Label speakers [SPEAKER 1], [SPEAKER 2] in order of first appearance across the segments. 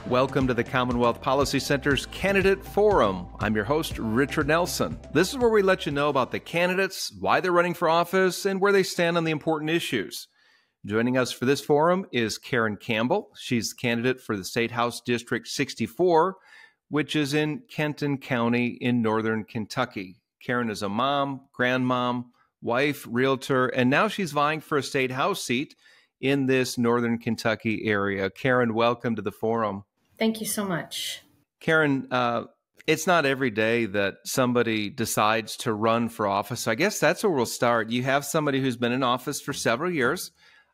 [SPEAKER 1] Welcome to the Commonwealth Policy Center's Candidate Forum. I'm your host, Richard Nelson. This is where we let you know about the candidates, why they're running for office, and where they stand on the important issues. Joining us for this forum is Karen Campbell. She's candidate for the State House District 64, which is in Kenton County in northern Kentucky. Karen is a mom, grandmom, wife, realtor, and now she's vying for a state house seat in this northern Kentucky area. Karen, welcome to the forum.
[SPEAKER 2] Thank you so much.
[SPEAKER 1] Karen, it's not every day that somebody decides to run for office. So I guess that's where we'll start. You have somebody who's been in office for several years.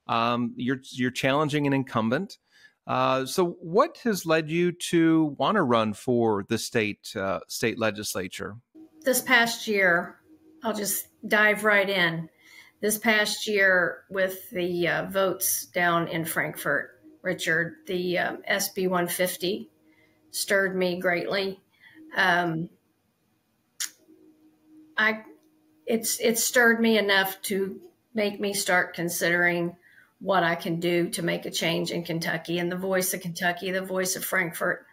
[SPEAKER 1] You're challenging an incumbent. So what has led you to want to run for the state legislature?
[SPEAKER 2] This past year, I'll just dive right in. This past year with the votes down in Frankfort, Richard, the SB 150 stirred me greatly. It stirred me enough to make me start considering what I can do to make a change in Kentucky and the voice of Kentucky, the voice of Frankfort.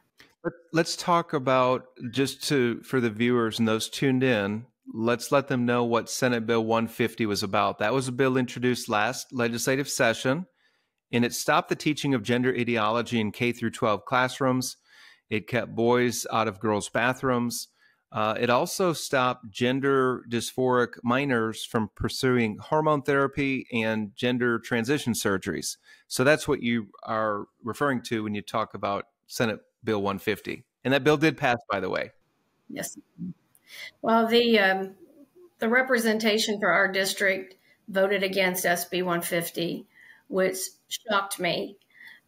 [SPEAKER 1] Let's talk about, for the viewers and those tuned in, let's let them know what Senate Bill 150 was about. That was a bill introduced last legislative session, and it stopped the teaching of gender ideology in K through 12 classrooms. It kept boys out of girls' bathrooms. It also stopped gender dysphoric minors from pursuing hormone therapy and gender transition surgeries. So that's what you are referring to when you talk about Senate Bill 150. And that bill did pass, by the way.
[SPEAKER 2] Yes. Well, the representation for our district voted against SB 150, which shocked me.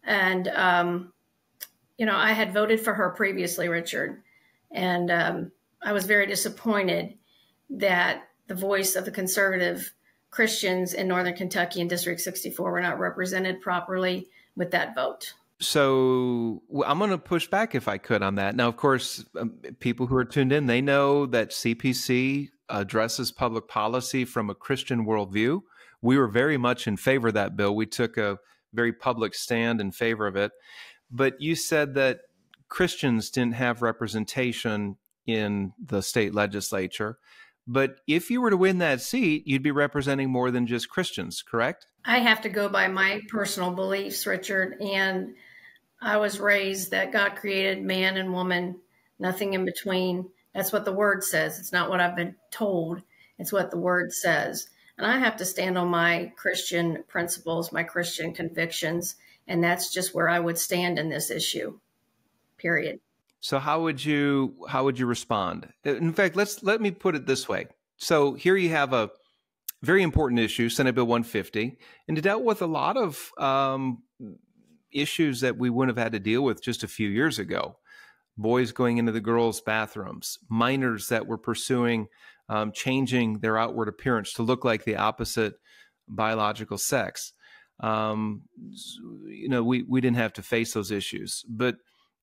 [SPEAKER 2] And, I had voted for her previously, Richard, and I was very disappointed that the voice of the conservative Christians in Northern Kentucky in District 64 were not represented properly with that vote.
[SPEAKER 1] So I'm going to push back if I could on that. Now, of course, people who are tuned in, they know that CPC addresses public policy from a Christian worldview. We were very much in favor of that bill. We took a very public stand in favor of it. But you said that Christians didn't have representation in the state legislature. But if you were to win that seat, you'd be representing more than just Christians, correct?
[SPEAKER 2] I have to go by my personal beliefs, Richard, and I was raised that God created man and woman, nothing in between. That's what the word says. It's not what I've been told. It's what the word says. And I have to stand on my Christian principles, my Christian convictions, and that's just where I would stand in this issue, period.
[SPEAKER 1] So how would you respond? In fact, let me put it this way. So here you have a very important issue, Senate Bill 150, and it dealt with a lot of issues that we wouldn't have had to deal with just a few years ago. Boys going into the girls' bathrooms, minors that were pursuing changing their outward appearance to look like the opposite biological sex. We didn't have to face those issues, but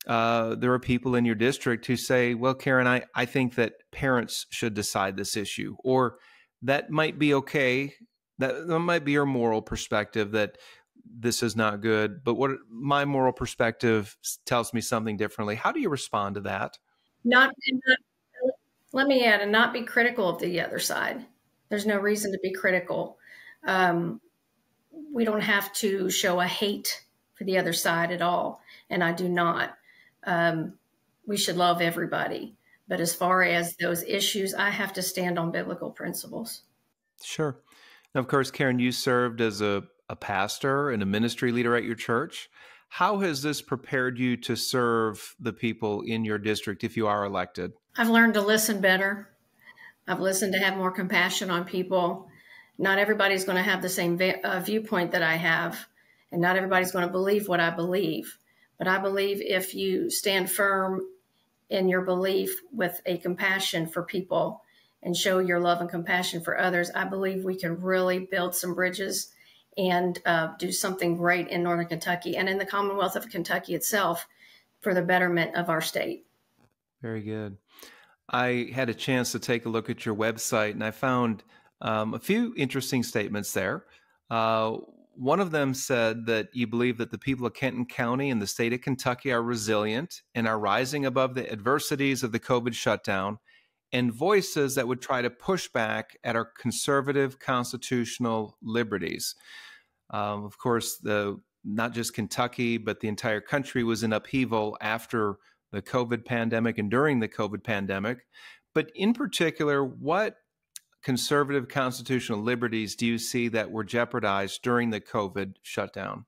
[SPEAKER 1] there are people in your district who say, well, Karen, I think that parents should decide this issue, or that might be okay. That might be your moral perspective that this is not good, but what my moral perspective tells me something differently. How do you respond to that?
[SPEAKER 2] Let me add, and not be critical of the other side. There's no reason to be critical. We don't have to show a hate for the other side at all, and I do not. We should love everybody. But as far as those issues, I have to stand on biblical principles.
[SPEAKER 1] Sure. Now, of course, Karen, you served as a pastor and a ministry leader at your church. How has this prepared you to serve the people in your district if you are elected?
[SPEAKER 2] I've learned to listen better. I've listened to have more compassion on people. Not everybody's going to have the same viewpoint that I have, and not everybody's going to believe what I believe. But I believe if you stand firm in your belief with a compassion for people and show your love and compassion for others, I believe we can really build some bridges and do something great in Northern Kentucky and in the Commonwealth of Kentucky itself for the betterment of our state.
[SPEAKER 1] Very good. I had a chance to take a look at your website, and I found a few interesting statements there. one of them said that you believe that the people of Kenton County and the state of Kentucky are resilient and are rising above the adversities of the COVID shutdown, and voices that would try to push back at our conservative constitutional liberties. Of course, not just Kentucky, but the entire country was in upheaval after the COVID pandemic and during the COVID pandemic. But in particular, what conservative constitutional liberties do you see that were jeopardized during the COVID shutdown?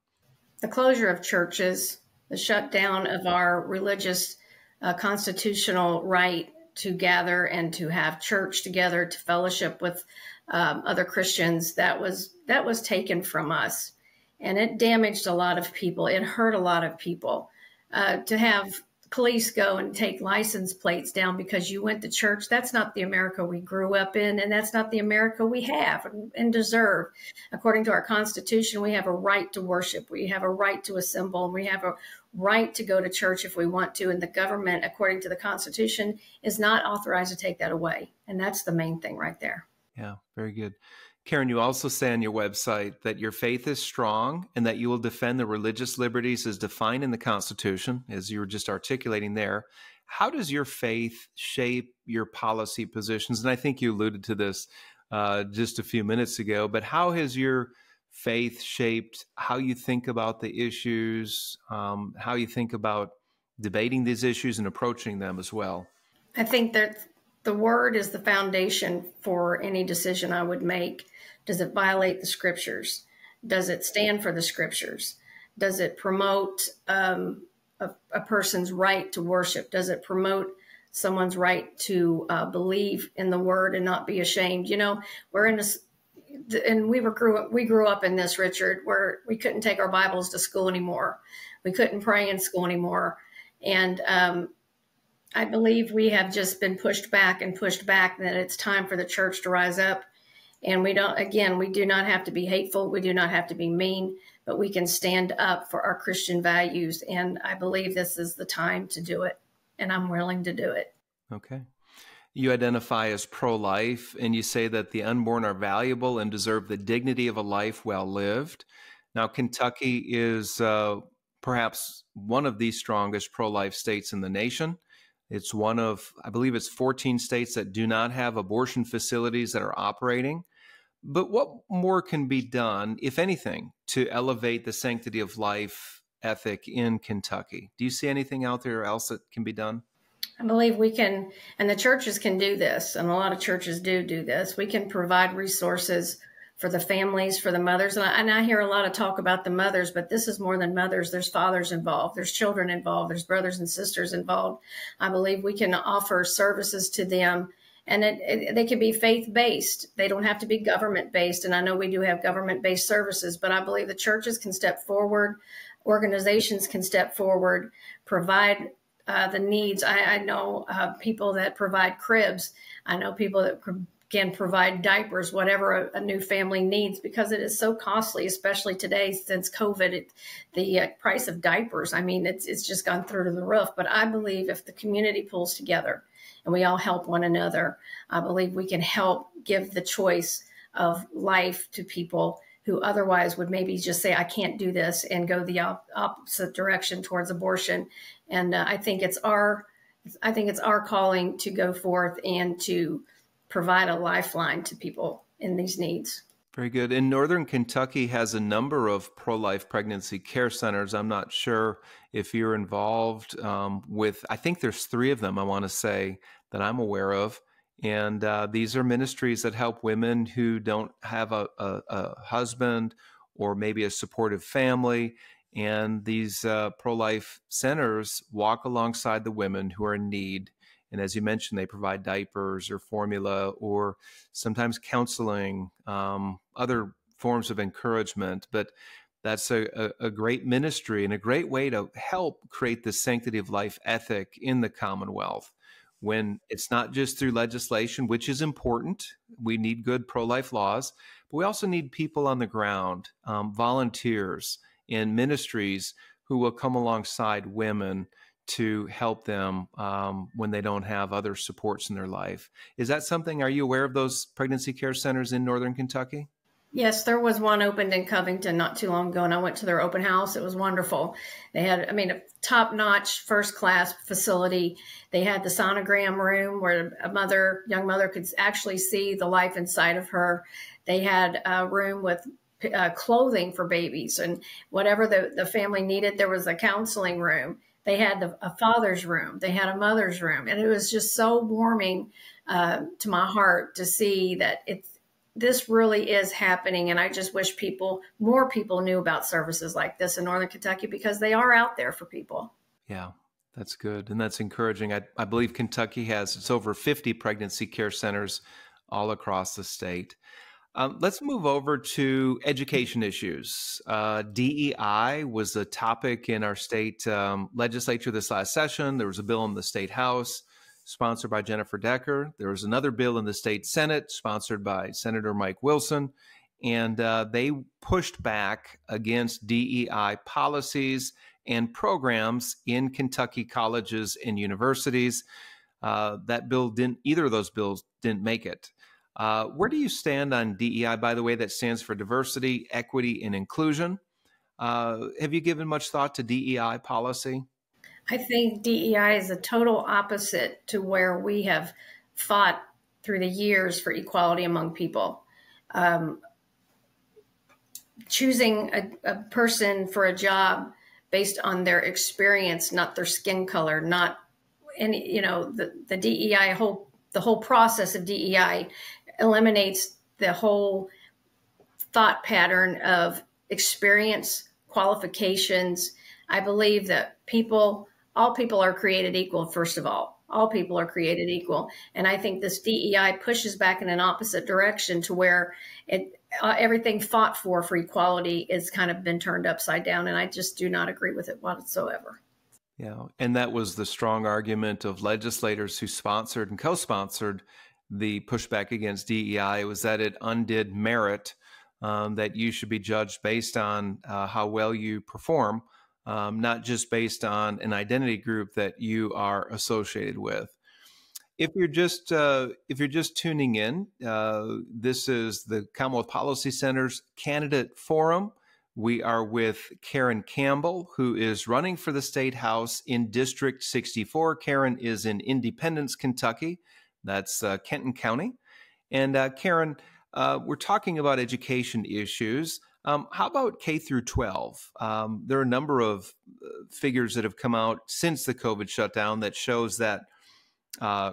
[SPEAKER 2] The closure of churches, the shutdown of our religious constitutional right to gather and to have church together, to fellowship with other Christians, that was taken from us. And it damaged a lot of people. It hurt a lot of people. To have police go and take license plates down because you went to church, that's not the America we grew up in, and that's not the America we have and deserve. According to our Constitution, we have a right to worship. We have a right to assemble. And we have a right to go to church if we want to. And the government, according to the Constitution, is not authorized to take that away. And that's the main thing right there.
[SPEAKER 1] Yeah, very good. Karen, you also say on your website that your faith is strong and that you will defend the religious liberties as defined in the Constitution, as you were just articulating there. How does your faith shape your policy positions? And I think you alluded to this just a few minutes ago, but how has your faith shaped how you think about the issues, how you think about debating these issues and approaching them as well?
[SPEAKER 2] I think that the word is the foundation for any decision I would make. Does it violate the scriptures? Does it stand for the scriptures? Does it promote a person's right to worship? Does it promote someone's right to believe in the word and not be ashamed? You know, we're in this, and we grew up in this, Richard, where we couldn't take our Bibles to school anymore. We couldn't pray in school anymore. And I believe we have just been pushed back, and that it's time for the church to rise up. And we do not have to be hateful. We do not have to be mean, but we can stand up for our Christian values. And I believe this is the time to do it. And I'm willing to do it.
[SPEAKER 1] Okay. You identify as pro-life, and you say that the unborn are valuable and deserve the dignity of a life well lived. Now, Kentucky is perhaps one of the strongest pro-life states in the nation. It's one of, I believe it's 14 states that do not have abortion facilities that are operating. But what more can be done, if anything, to elevate the sanctity of life ethic in Kentucky? Do you see anything out there else that can be done?
[SPEAKER 2] I believe we can, and the churches can do this, and a lot of churches do this. We can provide resources for the families, for the mothers. And I hear a lot of talk about the mothers, but this is more than mothers. There's fathers involved. There's children involved. There's brothers and sisters involved. I believe we can offer services to them, and they can be faith-based. They don't have to be government-based. And I know we do have government-based services, but I believe the churches can step forward. Organizations can step forward, provide the needs. I know people that provide cribs. I know people that can provide diapers, whatever a new family needs, because it is so costly, especially today since COVID. The price of diapers, I mean, it's just gone through to the roof. But I believe if the community pulls together and we all help one another, I believe we can help give the choice of life to people who otherwise would maybe just say, I can't do this, and go the opposite direction towards abortion. And I think it's our calling to go forth and to provide a lifeline to people in these needs.
[SPEAKER 1] Very good. And Northern Kentucky has a number of pro-life pregnancy care centers. I'm not sure if you're involved with, I think there's 3 of them, I want to say, that I'm aware of. And these are ministries that help women who don't have a husband or maybe a supportive family. And these pro-life centers walk alongside the women who are in need. And as you mentioned, they provide diapers or formula or sometimes counseling, other forms of encouragement. But that's a great ministry and a great way to help create the sanctity of life ethic in the Commonwealth, when it's not just through legislation, which is important. We need good pro-life laws, but we also need people on the ground, volunteers in ministries who will come alongside women to help them when they don't have other supports in their life. Is that something, are you aware of those pregnancy care centers in Northern Kentucky?
[SPEAKER 2] Yes, there was one opened in Covington not too long ago, and I went to their open house. It was wonderful. They had, I mean, a top-notch, first-class facility. They had the sonogram room where young mother could actually see the life inside of her. They had a room with clothing for babies and whatever the family needed. There was a counseling room. They had a father's room. They had a mother's room. And it was just so warming to my heart to see that this really is happening. And I just wish more people knew about services like this in Northern Kentucky, because they are out there for people.
[SPEAKER 1] Yeah, that's good. And that's encouraging. I believe Kentucky it's over 50 pregnancy care centers all across the state. Let's move over to education issues. DEI was a topic in our state legislature this last session. There was a bill in the state house sponsored by Jennifer Decker. There was another bill in the state Senate sponsored by Senator Mike Wilson. And they pushed back against DEI policies and programs in Kentucky colleges and universities. Either of those bills didn't make it. Where do you stand on DEI, by the way? That stands for diversity, equity, and inclusion. Have you given much thought to DEI policy?
[SPEAKER 2] I think DEI is a total opposite to where we have fought through the years for equality among people. Choosing a person for a job based on their experience, not their skin color, not any, the DEI the whole process of DEI eliminates the whole thought pattern of experience, qualifications. I believe that all people are created equal, first of all. All people are created equal. And I think this DEI pushes back in an opposite direction to where everything fought for equality is kind of been turned upside down. And I just do not agree with it whatsoever.
[SPEAKER 1] Yeah, and that was the strong argument of legislators who sponsored and co-sponsored the pushback against DEI, was that it undid merit, that you should be judged based on how well you perform, not just based on an identity group that you are associated with. If you're just tuning in, this is the Commonwealth Policy Center's Candidate Forum. We are with Karen Campbell, who is running for the State House in District 64. Karen is in Independence, Kentucky. That's Kenton County. And Karen, we're talking about education issues. How about K through 12? There are a number of figures that have come out since the COVID shutdown that shows that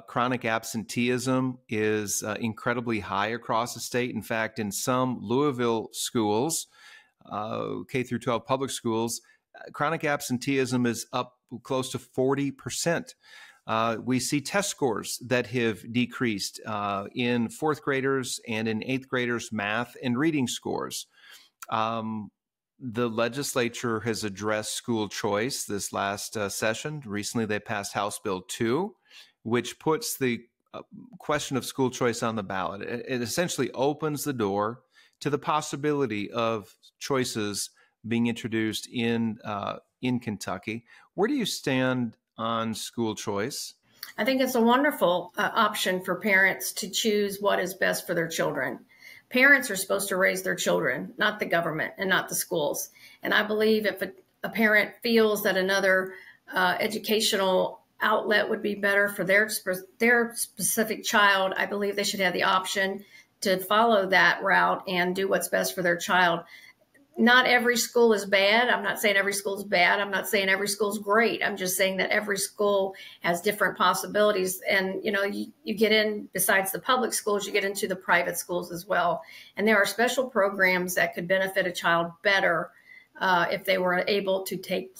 [SPEAKER 1] chronic absenteeism is incredibly high across the state. In fact, in some Louisville schools, K through 12 public schools, chronic absenteeism is up close to 40%. We see test scores that have decreased in fourth graders and in eighth graders' math and reading scores. The legislature has addressed school choice this last session. Recently, they passed House Bill 2, which puts the question of school choice on the ballot. It essentially opens the door to the possibility of choices being introduced in Kentucky. Where do you stand on school choice?
[SPEAKER 2] I think it's a wonderful option for parents to choose what is best for their children. Parents are supposed to raise their children, not the government and not the schools. And I believe if a parent feels that another educational outlet would be better for their specific child, I believe they should have the option to follow that route and do what's best for their child. Not every school is bad. I'm not saying every school is bad. I'm not saying every school is great. I'm just saying that every school has different possibilities. And, you get in, besides the public schools, you get into the private schools as well. And there are special programs that could benefit a child better if they were able to take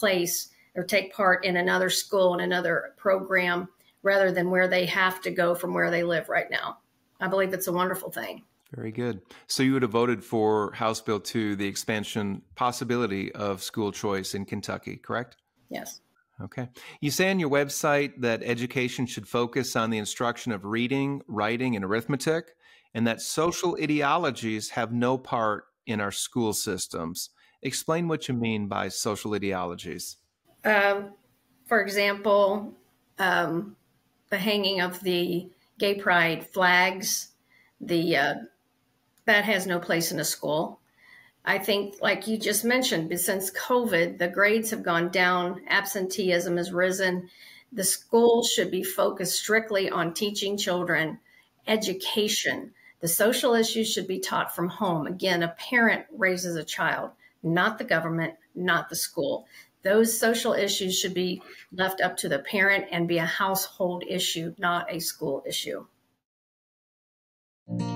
[SPEAKER 2] part in another school and another program rather than where they have to go from where they live right now. I believe it's a wonderful thing.
[SPEAKER 1] Very good. So you would have voted for House Bill 2, the expansion possibility of school choice in Kentucky, correct?
[SPEAKER 2] Yes.
[SPEAKER 1] Okay. You say on your website that education should focus on the instruction of reading, writing, and arithmetic, and that social ideologies have no part in our school systems. Explain what you mean by social ideologies.
[SPEAKER 2] For example, the hanging of the gay pride flags, the that has no place in a school. I think, like you just mentioned, since COVID, the grades have gone down, absenteeism has risen. The school should be focused strictly on teaching children education. The social issues should be taught from home. Again, a parent raises a child, not the government, not the school. Those social issues should be left up to the parent and be a household issue, not a school issue.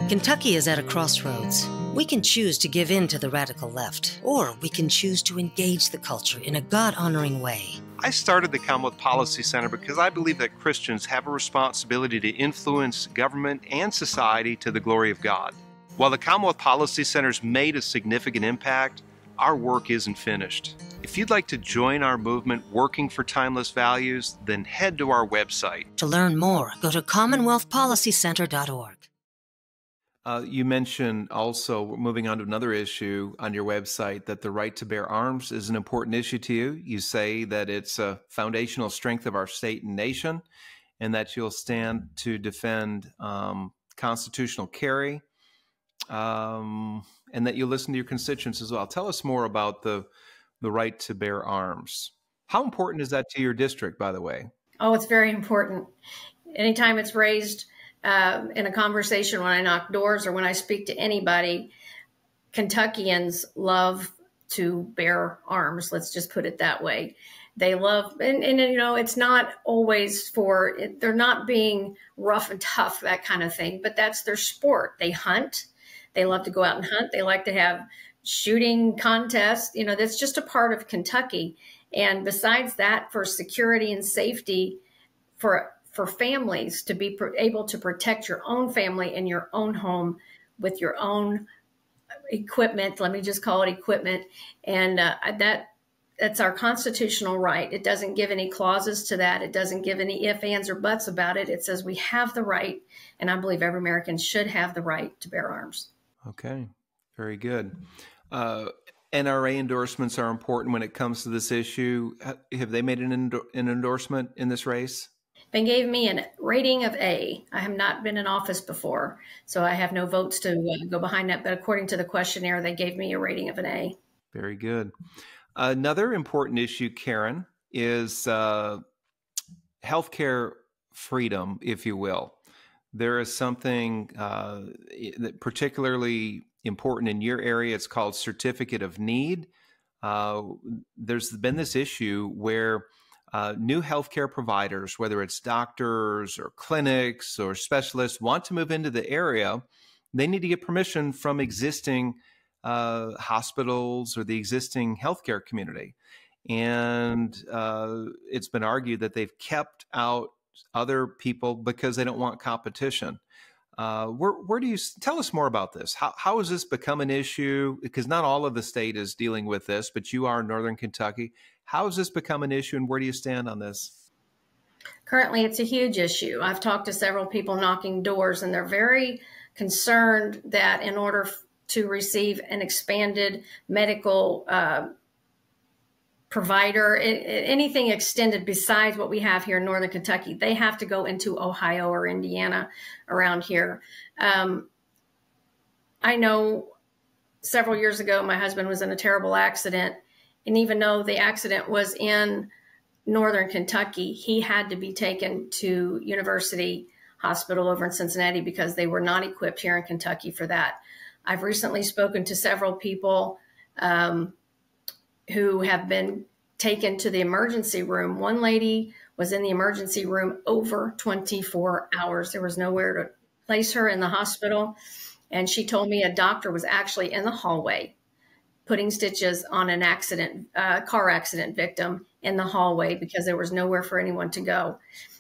[SPEAKER 3] Kentucky is at a crossroads. We can choose to give in to the radical left, or we can choose to engage the culture in a God-honoring way.
[SPEAKER 1] I started the Commonwealth Policy Center because I believe that Christians have a responsibility to influence government and society to the glory of God. While the Commonwealth Policy Center's made a significant impact, our work isn't finished. If you'd like to join our movement working for timeless values, then head to our website.
[SPEAKER 3] To learn more, go to commonwealthpolicycenter.org.
[SPEAKER 1] You mentioned also, moving on to another issue on your website, that the right to bear arms is an important issue to you. You say that it's a foundational strength of our state and nation, and that you'll stand to defend constitutional carry, and that you listen to your constituents as well. Tell us more about the right to bear arms. How important is that to your district, by the way?
[SPEAKER 2] Oh, it's very important. Anytime it's raised in a conversation, when I knock doors or when I speak to anybody, Kentuckians love to bear arms. Let's just put it that way. They love, and you know, it's not always they're not being rough and tough, that kind of thing, but that's their sport. They hunt. They love to go out and hunt. They like to have shooting contests. You know, that's just a part of Kentucky. And besides that, for security and safety, for families to be able to protect your own family in your own home with your own equipment, let me just call it equipment, and that's our constitutional right. It doesn't give any clauses to that. It doesn't give any ifs, ands, or buts about it. It says we have the right, and I believe every American should have the right to bear arms.
[SPEAKER 1] Okay, very good. NRA endorsements are important when it comes to this issue. Have they made an endorsement in this race?
[SPEAKER 2] They gave me a rating of A. I have not been in office before, so I have no votes to go behind that. But according to the questionnaire, they gave me a rating of an A.
[SPEAKER 1] Very good. Another important issue, Karen, is healthcare freedom, if you will. There is something that particularly important in your area. It's called Certificate of Need. There's been this issue where new healthcare providers, whether it's doctors or clinics or specialists, want to move into the area. They need to get permission from existing hospitals or the existing healthcare community. And it's been argued that they've kept out other people because they don't want competition. Where do you tell us more about this? How has this become an issue? Because not all of the state is dealing with this, but you are in Northern Kentucky. How has this become an issue, and where do you stand on this?
[SPEAKER 2] Currently, it's a huge issue. I've talked to several people knocking doors, and they're very concerned that in order to receive an expanded medical provider, anything extended besides what we have here in Northern Kentucky, they have to go into Ohio or Indiana around here. I know several years ago, my husband was in a terrible accident. And even though the accident was in Northern Kentucky, he had to be taken to University Hospital over in Cincinnati because they were not equipped here in Kentucky for that. I've recently spoken to several people who have been taken to the emergency room. One lady was in the emergency room over 24 hours. There was nowhere to place her in the hospital. And she told me a doctor was actually in the hallway putting stitches on an car accident victim in the hallway because there was nowhere for anyone to go.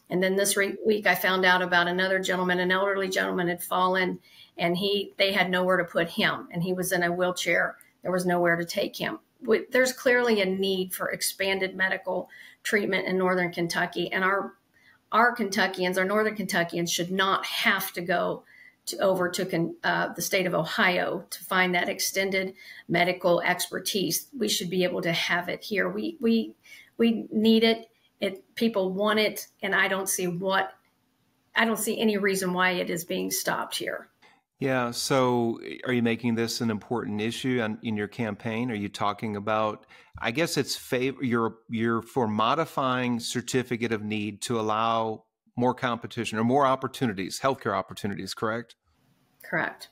[SPEAKER 2] And then this week I found out about another gentleman, an elderly gentleman had fallen, and they had nowhere to put him, and he was in a wheelchair. There was nowhere to take him. There's clearly a need for expanded medical treatment in Northern Kentucky, and our Kentuckians, our Northern Kentuckians, should not have to go over to the state of Ohio to find that extended medical expertise. We should be able to have it here. We need it. People want it, and I don't see any reason why it is being stopped here.
[SPEAKER 1] Yeah. So are you making this an important issue in your campaign? Are you talking about, I guess it's you're for modifying certificate of need to allow more competition or more opportunities, healthcare opportunities, correct?
[SPEAKER 2] Correct.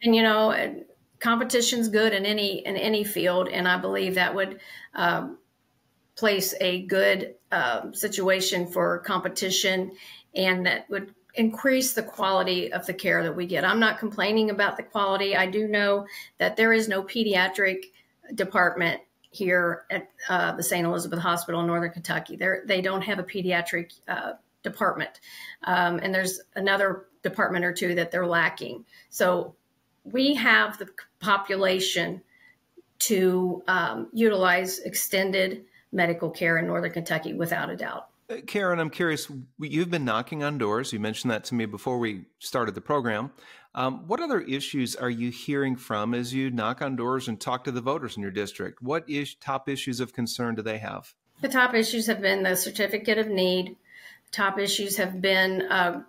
[SPEAKER 2] And competition's good in any field, and I believe that would place a good situation for competition, and that would increase the quality of the care that we get. I'm not complaining about the quality. I do know that there is no pediatric department here at the St. Elizabeth Hospital in Northern Kentucky. They don't have a pediatric department, and there's another department or two that they're lacking. So we have the population to utilize extended medical care in Northern Kentucky without a doubt.
[SPEAKER 1] Karen, I'm curious, you've been knocking on doors. You mentioned that to me before we started the program. What other issues are you hearing from as you knock on doors and talk to the voters in your district? What top issues of concern do they have?
[SPEAKER 2] The top issues have been the certificate of need. Top issues have been,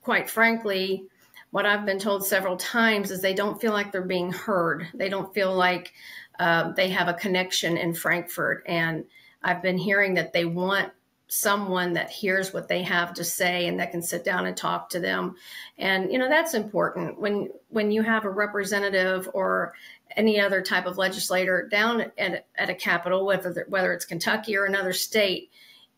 [SPEAKER 2] quite frankly, what I've been told several times is they don't feel like they're being heard. They don't feel like they have a connection in Frankfort. And I've been hearing that they want someone that hears what they have to say and that can sit down and talk to them. And, that's important when you have a representative or any other type of legislator down at a capital, whether it's Kentucky or another state,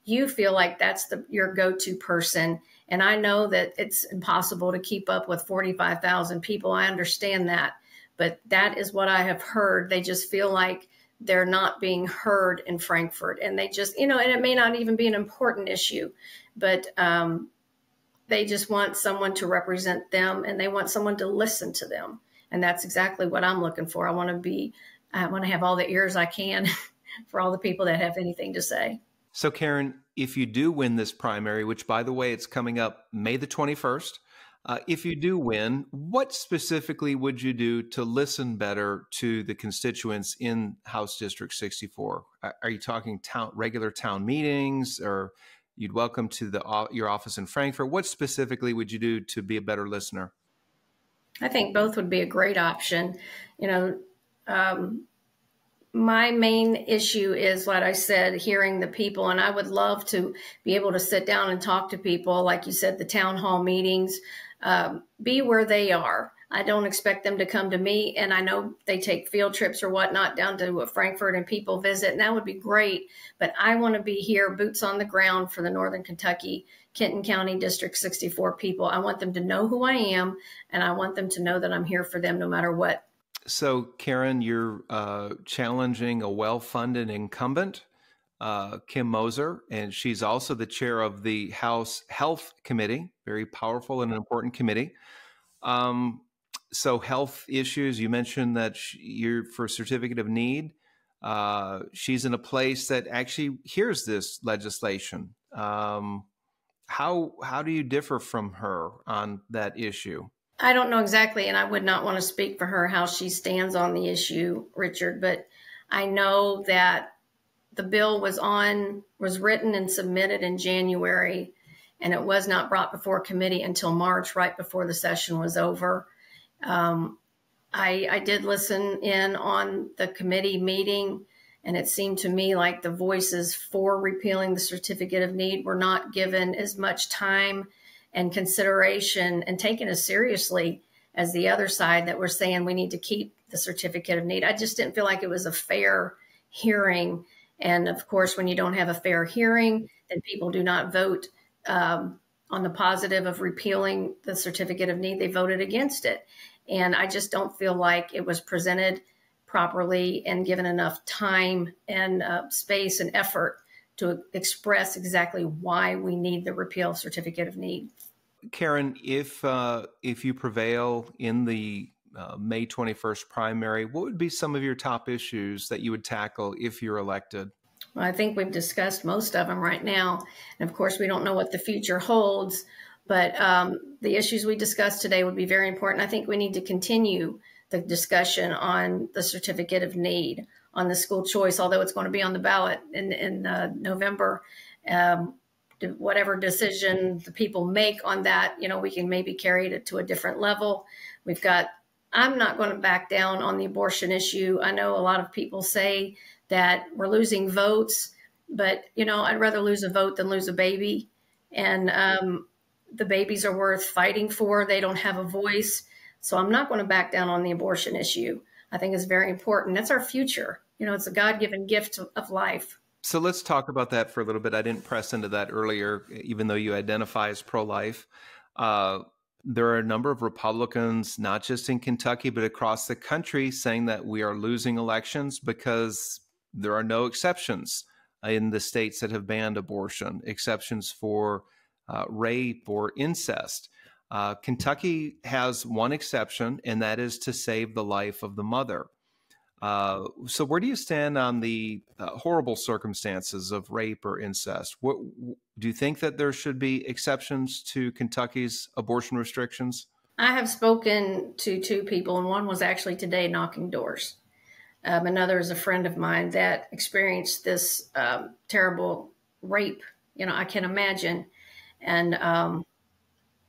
[SPEAKER 2] you feel like that's your go-to person. And I know that it's impossible to keep up with 45,000 people. I understand that. But that is what I have heard. They just feel like they're not being heard in Frankfort. And they just, and it may not even be an important issue, but they just want someone to represent them, and they want someone to listen to them. And that's exactly what I'm looking for. I want to have all the ears I can for all the people that have anything to say.
[SPEAKER 1] So Karen, if you do win this primary, which by the way, it's coming up May the 21st, if you do win, what specifically would you do to listen better to the constituents in House District 64? Are you talking regular town meetings, or you'd welcome to your office in Frankfort? What specifically would you do to be a better listener?
[SPEAKER 2] I think both would be a great option. My main issue is, what I said, hearing the people, and I would love to be able to sit down and talk to people, like you said, the town hall meetings, be where they are. I don't expect them to come to me, and I know they take field trips or whatnot down to Frankfort and people visit, and that would be great, but I want to be here, boots on the ground for the Northern Kentucky, Kenton County District 64 people. I want them to know who I am, and I want them to know that I'm here for them no matter what.
[SPEAKER 1] So, Karen, you're challenging a well-funded incumbent, Kim Moser, and she's also the chair of the House Health Committee, very powerful and important committee. So health issues, you mentioned that you're for certificate of need. She's in a place that actually hears this legislation. How do you differ from her on that issue?
[SPEAKER 2] I don't know exactly, and I would not want to speak for her how she stands on the issue, Richard, but I know that the bill was written and submitted in January, and it was not brought before committee until March, right before the session was over. I did listen in on the committee meeting, and it seemed to me like the voices for repealing the certificate of need were not given as much time and consideration and taken as seriously as the other side that were saying we need to keep the certificate of need. I just didn't feel like it was a fair hearing. And of course, when you don't have a fair hearing, then people do not vote on the positive of repealing the certificate of need. They voted against it. And I just don't feel like it was presented properly and given enough time and space and effort to express exactly why we need the repeal certificate of need.
[SPEAKER 1] Karen, if you prevail in the May 21st primary, what would be some of your top issues that you would tackle if you're elected?
[SPEAKER 2] Well, I think we've discussed most of them right now. And of course, we don't know what the future holds, but the issues we discussed today would be very important. I think we need to continue the discussion on the certificate of need, on the school choice, although it's going to be on the ballot in November. whatever decision the people make on that, we can maybe carry it to a different level. I'm not going to back down on the abortion issue. I know a lot of people say that we're losing votes, but, I'd rather lose a vote than lose a baby. And the babies are worth fighting for. They don't have a voice. So I'm not going to back down on the abortion issue. I think it's very important. That's our future. It's a God-given gift of life.
[SPEAKER 1] So let's talk about that for a little bit. I didn't press into that earlier, even though you identify as pro-life. There are a number of Republicans, not just in Kentucky, but across the country, saying that we are losing elections because there are no exceptions in the states that have banned abortion, exceptions for rape or incest. Kentucky has one exception, and that is to save the life of the mother. So where do you stand on the horrible circumstances of rape or incest? Do you think that there should be exceptions to Kentucky's abortion restrictions?
[SPEAKER 2] I have spoken to two people, and one was actually today knocking doors. Another is a friend of mine that experienced this terrible rape. I can imagine. And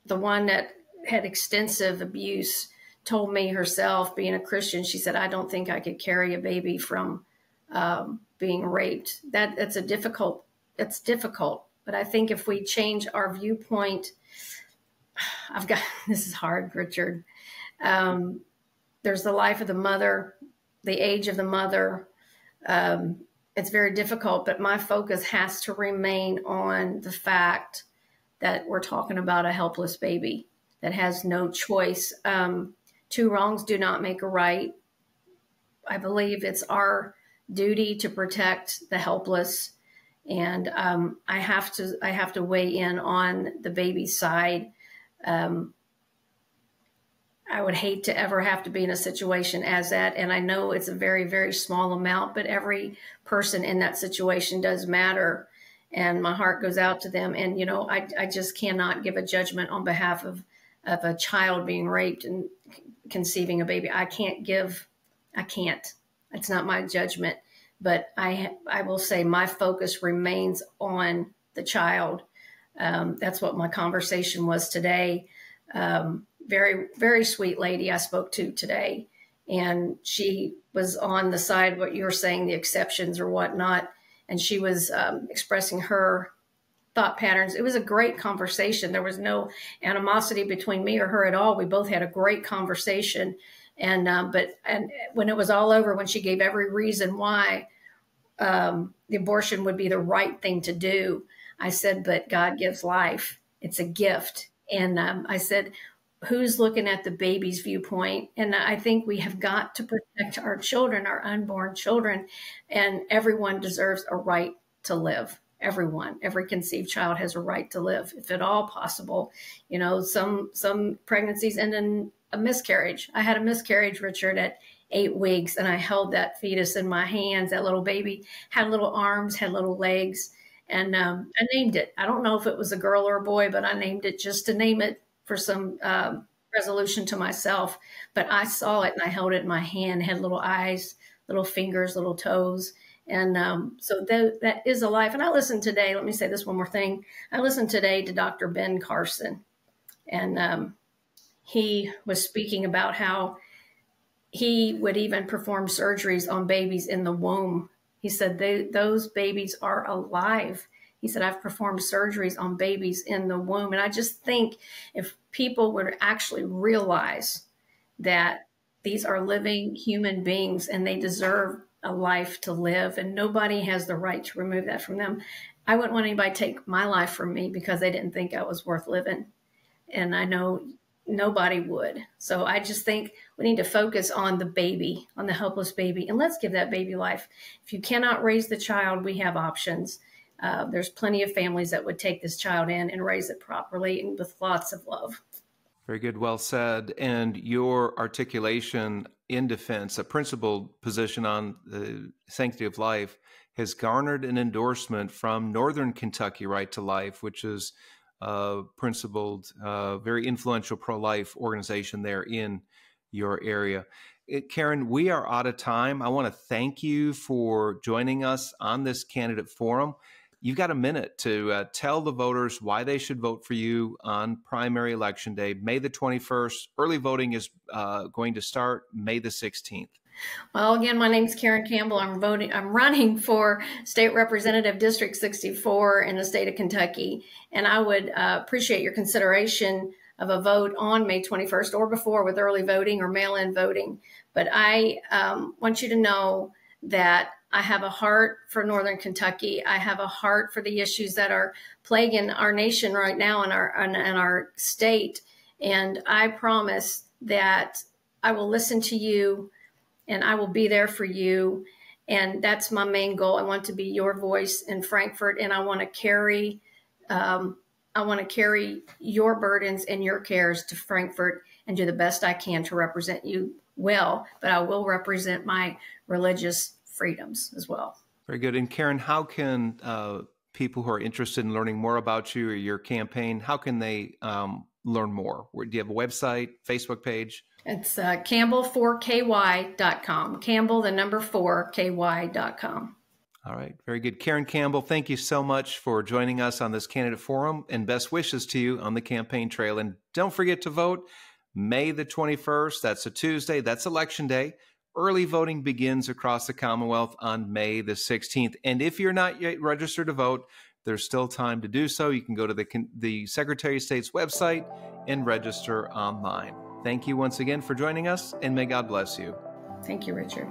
[SPEAKER 2] the one that had extensive abuse told me herself, being a Christian, she said, I don't think I could carry a baby from being raped. It's difficult. But I think if we change our viewpoint, this is hard, Richard. There's the life of the mother, the age of the mother. It's very difficult, but my focus has to remain on the fact that we're talking about a helpless baby that has no choice. Two wrongs do not make a right. I believe it's our duty to protect the helpless. And I have to weigh in on the baby's side. I would hate to ever have to be in a situation as that. And I know it's a very, very small amount, but every person in that situation does matter. And my heart goes out to them. And, I just cannot give a judgment on behalf of a child being raped and conceiving a baby. I can't. It's not my judgment. But I will say my focus remains on the child. That's what my conversation was today. Very, very sweet lady I spoke to today. And she was on the side, what you're saying, the exceptions or whatnot. And she was expressing her thought patterns. It was a great conversation. There was no animosity between me or her at all. We both had a great conversation. And when it was all over, when she gave every reason why the abortion would be the right thing to do, I said, but God gives life. It's a gift. And I said, who's looking at the baby's viewpoint? And I think we have got to protect our children, our unborn children, and everyone deserves a right to live. Everyone, every conceived child has a right to live, if at all possible. Some pregnancies end in a miscarriage. I had a miscarriage, Richard, at 8 weeks, and I held that fetus in my hands. That little baby had little arms, had little legs, and I named it. I don't know if it was a girl or a boy, but I named it just to name it for some resolution to myself. But I saw it and I held it in my hand, had little eyes, little fingers, little toes. And so that is a life. And I listened today, let me say this one more thing. I listened today to Dr. Ben Carson, and he was speaking about how he would even perform surgeries on babies in the womb. He said those babies are alive. He said, I've performed surgeries on babies in the womb. And I just think if people would actually realize that these are living human beings and they deserve a life to live, and nobody has the right to remove that from them. I wouldn't want anybody to take my life from me because they didn't think I was worth living. And I know nobody would. So I just think we need to focus on the baby, on the helpless baby, and let's give that baby life. If you cannot raise the child, we have options. There's plenty of families that would take this child in and raise it properly and with lots of love.
[SPEAKER 1] Very good. Well said. And your articulation in defense, a principled position on the sanctity of life, has garnered an endorsement from Northern Kentucky Right to Life, which is a principled, very influential pro-life organization there in your area. Karen, we are out of time. I want to thank you for joining us on this candidate forum. you've got a minute to tell the voters why they should vote for you on primary election day, May the 21st. Early voting is going to start May the 16th.
[SPEAKER 2] Well, again, my name's Karen Campbell. I'm running for State Representative District 64 in the state of Kentucky. And I would appreciate your consideration of a vote on May 21st or before with early voting or mail-in voting. But I want you to know that I have a heart for Northern Kentucky. I have a heart for the issues that are plaguing our nation right now and our state. And I promise that I will listen to you and I will be there for you. And that's my main goal. I want to be your voice in Frankfort, and I want to carry your burdens and your cares to Frankfort and do the best I can to represent you well, but I will represent my religious freedoms as well.
[SPEAKER 1] Very good. And Karen, how can people who are interested in learning more about you or your campaign, how can they learn more? Do you have a website, Facebook page?
[SPEAKER 2] It's Campbell4ky.com. Campbell, the number 4ky.com.
[SPEAKER 1] All right. Very good. Karen Campbell, thank you so much for joining us on this candidate forum, and best wishes to you on the campaign trail. And don't forget to vote May the 21st. That's a Tuesday. That's Election Day. Early voting begins across the Commonwealth on May the 16th. And if you're not yet registered to vote, there's still time to do so. You can go to the Secretary of State's website and register online. Thank you once again for joining us, and may God bless you.
[SPEAKER 2] Thank you, Richard.